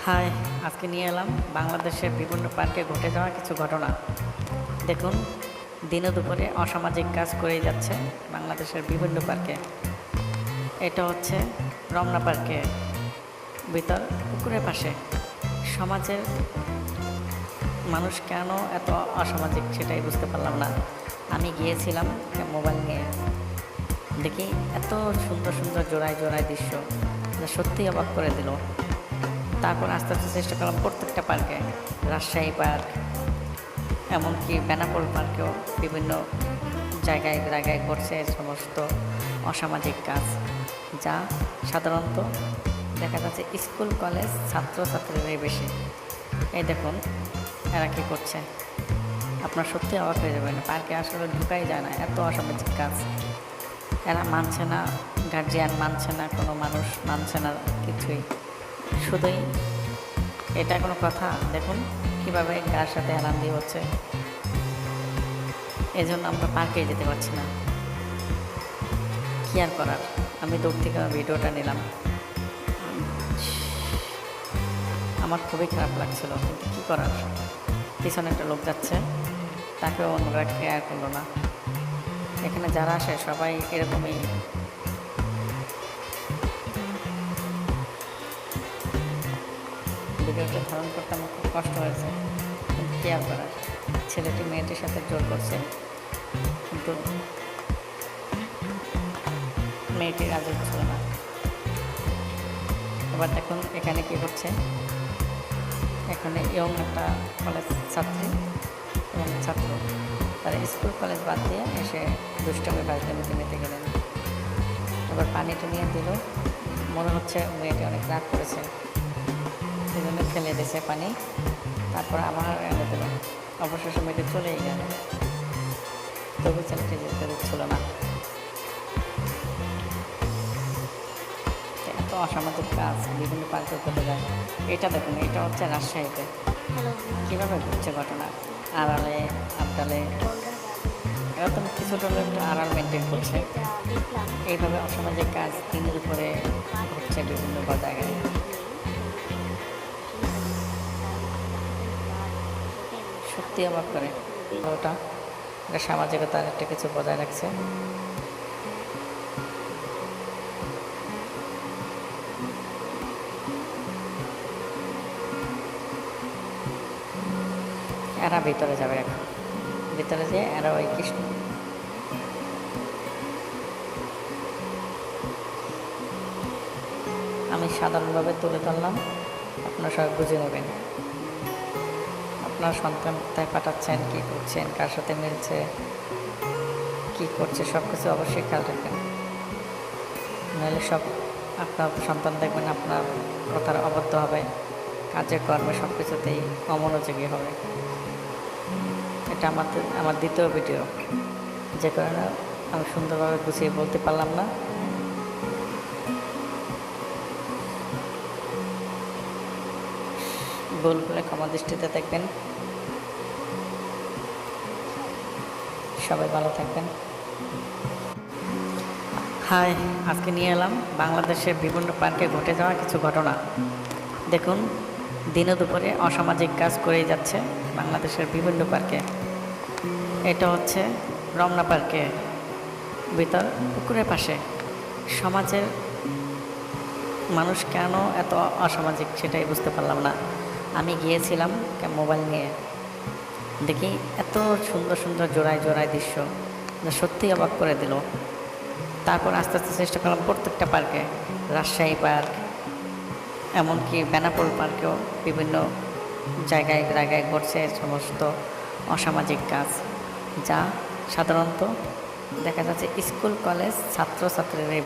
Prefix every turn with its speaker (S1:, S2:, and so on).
S1: High, আজকে নিয়ে এলাম বাংলাদেশের বিভিন্ন পার্কে ঘটে যাওয়া কিছু ঘটনা। দেখুন, দিনে দুপুরে অসামাজিক কাজ করেই যাচ্ছে বাংলাদেশের বিভিন্ন পার্কে। এটা হচ্ছে রমনা পার্কে ভিতর পুকুরের পাশে। সমাজের মানুষ কেন এত অসামাজিক সেটাই বুঝতে পারলাম না। আমি গিয়েছিলাম মোবাইল নিয়ে, দেখি এত সুন্দর সুন্দর জোড়ায় জোড়ায় দৃশ্য, যা সত্যিই অবাক করে দিল। তারপর আস্তে আস্তে চেষ্টা করলাম প্রত্যেকটা পার্কে, রাজশাহী পার্ক, এমনকি বেনাপোল পার্কেও বিভিন্ন জায়গায় জায়গায় ঘটছে সমস্ত অসামাজিক কাজ, যা সাধারণত দেখা যাচ্ছে স্কুল কলেজ ছাত্রছাত্রীরাই বেশি। এই দেখুন এরা কী করছে, আপনার সত্যি অবাক হয়ে যাবেন। পার্কে আসলে ঢুকাই যায় না, এত অসামাজিক কাজ। এরা মানছে না, গার্জিয়ান মানছে না, কোনো মানুষ মানছে না কিছুই। শুধুই এটা কোনো কথা? দেখুন কীভাবে গার সাথে হেলান দিয়ে হচ্ছে। এই জন্য আমরা পার্কে যেতে পারছি না। কী আর করার, আমি দূর থেকে ভিডিওটা নিলাম। আমার খুবই খারাপ লাগছিল, কিন্তু কী করার। পিছনে একটা লোক যাচ্ছে, তাকেও অন্যরা কেয়ার করলো না। এখানে যারা আসে সবাই এরকমই। ভিডিওটা ধারণ করতে আমার খুব কষ্ট হয়েছে, কিন্তু কী আর করার। ছেলেটি মেয়েটির সাথে জোর করছে, কিন্তু মেয়েটি রাজি হচ্ছিল না। এবার দেখুন এখানে কী হচ্ছে। এখানে ইয়ং একটা কলেজ ছাত্রী এবং ছাত্র, তারা স্কুল কলেজ বাদ দিয়ে এসে দুষ্টমি বাজতে মেতে গেলেন। এবার পানিটা নিয়ে দিল, মনে হচ্ছে মেয়েটি অনেক রাগ করেছে, সেই জন্য ফেলে দিয়েছে পানি। তারপর আবার এনে দিল, অবশেষে মেয়েটি চলেই গেল। তবু ছেলেটি যেতে দিচ্ছিল না। এত অসামাজিক কাজ বিভিন্ন পার্কে চলে যায়। এটা দেখুন, এটা হচ্ছে রাজশাহীতে কীভাবে ঘটছে ঘটনা। আড়ালে আবডালে এরকম কিছুটা একটু আড়াল মেনটেন করছে। এইভাবে অসামাজিক কাজ দিনের উপরে ঘটছে বিভিন্ন জায়গায়। সত্যি অবাক করে। ওটা সামাজিকতার একটা কিছু বজায় রাখছে। এরা ভিতরে যাবে, এখন ভিতরে যেয়ে এরা ওই কৃষ্ণ আমি সাধারণভাবে তুলে ধরলাম, আপনারা সবাই বুঝে নেবেন। আপনার সন্তান কোথায় পাঠাচ্ছেন, কী করছেন, কার সাথে মিলছে, কী করছে, সব কিছু অবশ্যই খেয়াল রাখবেন। নাহলে সব আপনার সন্তান দেখবেন আপনার কথার অবদ্ধ হবে, কাজে কর্মে সব কিছুতেই অমনোযোগী হবে। এটা আমার দ্বিতীয় ভিডিও, যে কারণে আমি সুন্দরভাবে গুছিয়ে বলতে পারলাম না। ভুল হলে ক্ষমা দৃষ্টিতে দেখবেন। সবাই ভালো থাকবেন। হাই, আজকে নিয়ে এলাম বাংলাদেশের বিভিন্ন পার্কে ঘটে যাওয়া কিছু ঘটনা। দেখুন, দিনে দুপুরে অসামাজিক কাজ করেই যাচ্ছে বাংলাদেশের বিভিন্ন পার্কে। এটা হচ্ছে রমনা পার্কে ভিতর পুকুরের পাশে। সমাজের মানুষ কেন এত অসামাজিক সেটাই বুঝতে পারলাম না। আমি গিয়েছিলাম মোবাইল নিয়ে, দেখি এত সুন্দর সুন্দর জোড়ায় জোড়ায় দৃশ্য, যা সত্যিই অবাক করে দিল। তারপর আস্তে আস্তে চেষ্টা করলাম প্রত্যেকটা পার্কে, রাজশাহী পার্ক, এমনকি বেনাপোল পার্কেও বিভিন্ন জায়গায় জায়গায় ঘটছে সমস্ত অসামাজিক কাজ, যা সাধারণত দেখা যাচ্ছে স্কুল কলেজ ছাত্রছাত্রীরাই